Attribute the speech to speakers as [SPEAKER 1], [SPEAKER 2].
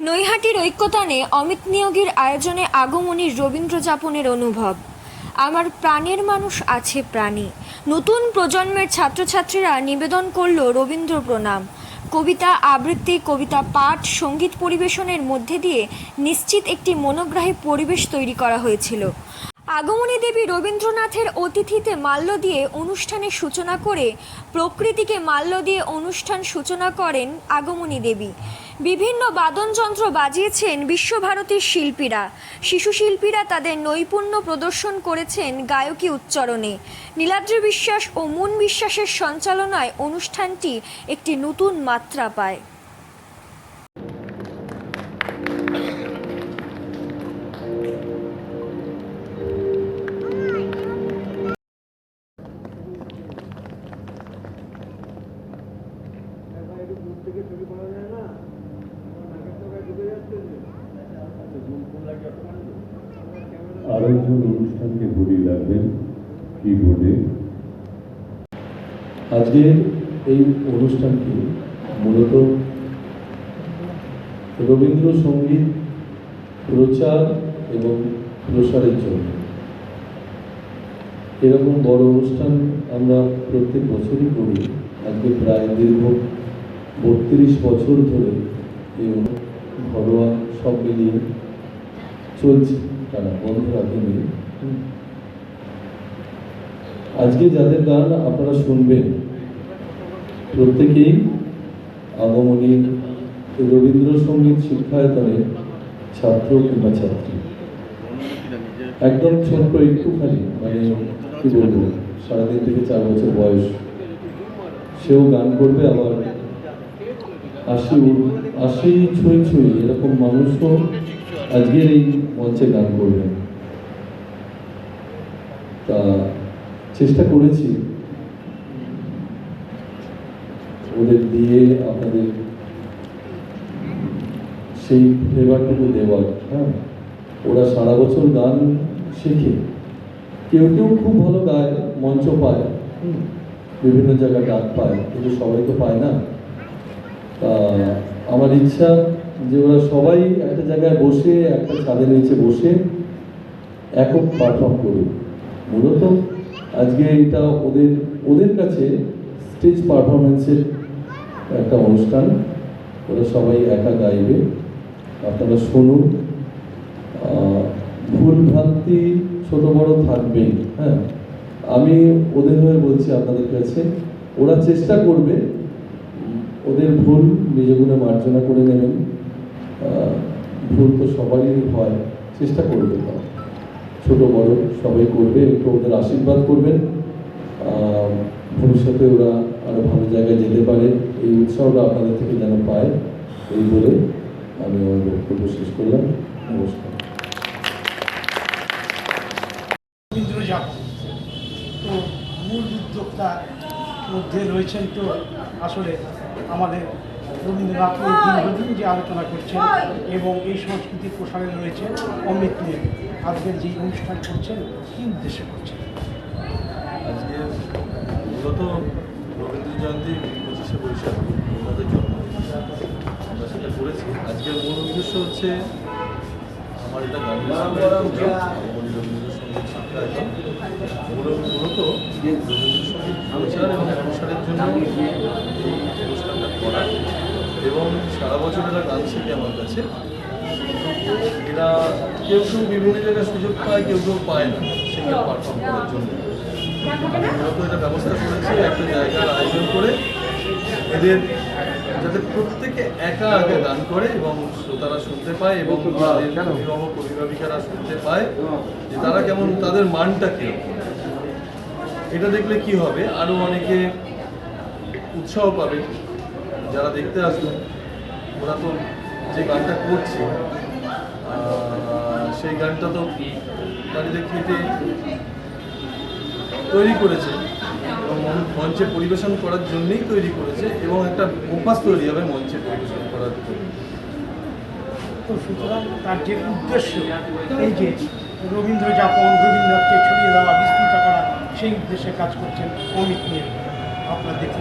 [SPEAKER 1] নৈহাটির ঐক্যতানে অমিত নিয়োগীর আয়োজনে আগমনীর রবীন্দ্র যাপনের অনুভব। আমার প্রাণের মানুষ আছে প্রাণী। নতুন প্রজন্মের ছাত্রছাত্রীরা নিবেদন করল রবীন্দ্র প্রণাম। কবিতা আবৃত্তি, কবিতা পাঠ, সঙ্গীত পরিবেশনের মধ্যে দিয়ে নিশ্চিত একটি মনোগ্রাহী পরিবেশ তৈরি করা হয়েছিল। আগমনী দেবী রবীন্দ্রনাথের অতিথিতে মাল্য দিয়ে অনুষ্ঠানের সূচনা করে প্রকৃতিকে মাল্য দিয়ে অনুষ্ঠান সূচনা করেন আগমনী দেবী। বিভিন্ন বাদনযন্ত্র বাজিয়েছেন বিশ্বভারতীর শিল্পীরা। শিশু শিল্পীরা তাদের নৈপুণ্য প্রদর্শন করেছেন গায়কী উচ্চারণে। নীলাদ্রি বিশ্বাস ও মুন বিশ্বাসের সঞ্চালনায় অনুষ্ঠানটি একটি নতুন মাত্রা পায়।
[SPEAKER 2] আরেকজন অনুষ্ঠানকে ঘুরিয়ে রাখবেন কিবোর্ডে। আজকের এই অনুষ্ঠানটি মূলত রবীন্দ্রসঙ্গীত প্রচার এবং প্রসারের জন্য। এরকম বড় অনুষ্ঠান আমরা প্রত্যেক বছরই করি। আজকে প্রায় দীর্ঘ 32 বছর ধরে এই ঘরোয়া সব মিলিয়ে চলছে, তারা বন্ধ রাখেনি। আজকে যাদের গান আপনারা শুনবেন প্রত্যেকেই আগমনী রবীন্দ্রসঙ্গীত শিক্ষায়তনের ছাত্র কিংবা ছাত্রী। একদম ছোট্ট একটুখানি, মানে কি বলবো, সারাদিন থেকে 4 বছর বয়স, সেও গান করবে। আবার 80 ছুঁই এরকম মানুষও আজকের এই মঞ্চে গান করবেন। তা চেষ্টা করেছি ওদের দিয়ে আপনাদের সেই ফ্লেভারটুকু দেওয়ার। হ্যাঁ, ওরা সারা বছর গান শেখে। কেউ কেউ খুব ভালো গায়, মঞ্চ পায়, বিভিন্ন জায়গায় ডাক পায়, কিন্তু সবাই তো পায় না। তা আমার ইচ্ছা যে ওরা সবাই একটা জায়গায় বসে, একটা ছাদের নিচে বসে একক পারফর্ম করুক। মূলত আজকে এটা ওদের কাছে স্টেজ পারফরমেন্সের একটা অনুষ্ঠান। ওরা সবাই একা গাইবে, আপনারা শুনুন। ভুল ভ্রান্তি ছোট বড় থাকবেই। হ্যাঁ, আমি ওদের হয়ে বলছি আপনাদের কাছে, ওরা চেষ্টা করবে, ওদের ভুল নিজ গুণে মার্জনা করে নেবেন। ভুল তো সবারই হয়, চেষ্টা করবে, ছোট বড় সবাই করবে। একটু ওদের আশীর্বাদ করবেন, ভবিষ্যতে ওরা আরো ভালো জায়গায় যেতে পারে, এই উৎসাহটা আপনাদের থেকে যেন পায়। এই বলে আমি আমার বক্তব্য শেষ করলাম। নমস্কার।
[SPEAKER 3] তো মূল উদ্যোক্তার মধ্যে রয়েছেন তো আসলে আমাদের রবীন্দ্রনাথ দীর্ঘদিন যে আলোচনা করছেন এবং এই সংস্কৃতির প্রসারে রয়েছে অমিত নিয়োগী। আজকের যে অনুষ্ঠান করছেন কী উদ্দেশ্যে করছেন?
[SPEAKER 4] আজকে মূলত রবীন্দ্র জয়ন্তী 25শে বৈশাখ আমাদের জন্ম, আমরা সেটা করেছি। আজকের মূল উদ্দেশ্য হচ্ছে আমার এটা গান আগমনী রবীন্দ্রসঙ্গীত শিক্ষায়তন। মূলত রবীন্দ্রসঙ্গীত প্রচার এবং প্রসারের জন্য এই অনুষ্ঠানটা করা, এবং সারা বছর এরা গান শেখে আমার কাছে। এরা কেউ বিভিন্ন জায়গায় সুযোগ পায়, কেউ পায় না সিঙ্গেল পারফর্ম করার জন্য। মূলত এটা ব্যবস্থা করেছি একটা জায়গার আয়োজন করে, এদের যাতে প্রত্যেকে একা গান করে এবং শ্রোতারা শুনতে পায়, এবং অভিভাবিকারা শুনতে পায় যে তারা কেমন, তাদের মানটা কীরকম। এটা দেখলে কি হবে, আরও অনেকে উৎসাহ পাবে যারা দেখতে আসবে। ওরা তো যে গানটা করছে সেই গানটা তো বাড়িতে খেতে তৈরি করেছে এবং মঞ্চে পরিবেশন করার জন্যই তৈরি করেছে, এবং একটা অভ্যাস তৈরি হবে মঞ্চে পরিবেশন করার জন্য।
[SPEAKER 3] তো সুতরাং তার যে উদ্দেশ্য, এই যে রবীন্দ্র যাপন, রবীন্দ্রনাথকে ছড়িয়ে দেওয়া, বিস্তৃত করা, সেই উদ্দেশ্যে কাজ করছেন অমিত নিয়োগী। আপনার দেখে